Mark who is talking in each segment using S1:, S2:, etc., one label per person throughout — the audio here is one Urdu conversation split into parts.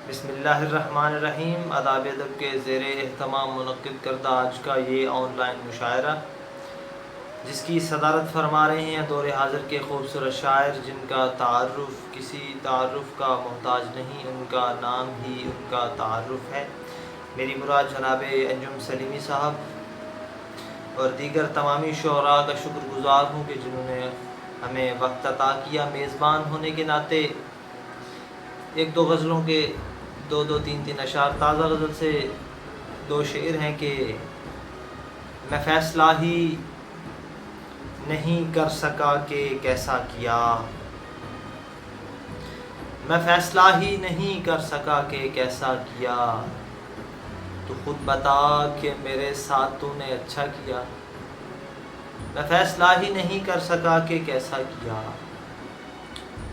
S1: بسم اللہ الرحمن الرحیم۔ آداب ادب کے زیر اہتمام منعقد کردہ آج کا یہ آن لائن مشاعرہ، جس کی صدارت فرما رہے ہیں دور حاضر کے خوبصورت شاعر، جن کا تعارف کسی تعارف کا محتاج نہیں، ان کا نام ہی ان کا تعارف ہے۔ میری مراد جناب انجم سلیمی صاحب اور دیگر تمامی شعراء کا شکر گزار ہوں کہ جنہوں نے ہمیں وقت عطا کیا۔ میزبان ہونے کے ناطے ایک دو غزلوں کے دو تین اشعار، تازہ غزل سے دو شعر ہیں کہ میں فیصلہ ہی نہیں کر سکا کہ کیسا کیا، میں فیصلہ ہی نہیں کر سکا کہ کیسا کیا، تو خود بتا کہ میرے ساتھ تو نے اچھا کیا، میں فیصلہ ہی نہیں کر سکا کہ کیسا کیا،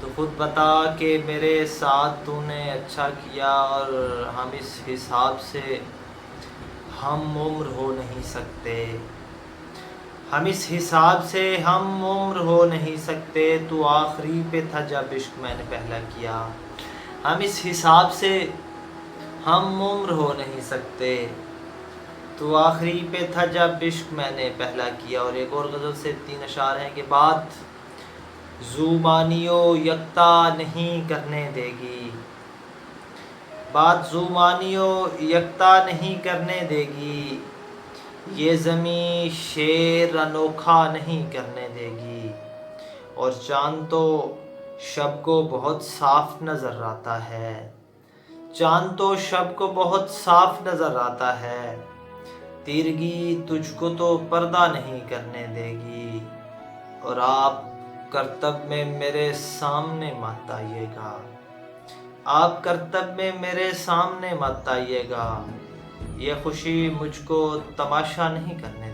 S1: تو خود بتا کہ میرے ساتھ تو نے اچھا کیا، اور ہم اس حساب سے ہم عمر ہو نہیں سکتے، ہم اس حساب سے ہم عمر ہو نہیں سکتے، تو آخری پہ تھا جب عشق میں نے پہلا کیا، ہم اس حساب سے ہم عمر ہو نہیں سکتے، تو آخری پہ تھا جب عشق میں نے پہلا کیا۔ اور ایک اور غزل سے تین اشعار ہیں کہ بات زوبانیو یکتا نہیں کرنے دے گی، بات زوبانیو یکتا نہیں کرنے دے گی، یہ زمیں شیر انوکھا نہیں کرنے دے گی، اور چاند تو شب کو بہت صاف نظر آتا ہے، چاند تو شب کو بہت صاف نظر آتا ہے، تیرگی تجھ کو تو پردہ نہیں کرنے دے گی، اور آپ کرتب میں میرے سامنے مت آئیے گا، آپ کرتب میں میرے سامنے مت آئیے گا، یہ خوشی مجھ کو تماشا نہیں کرنے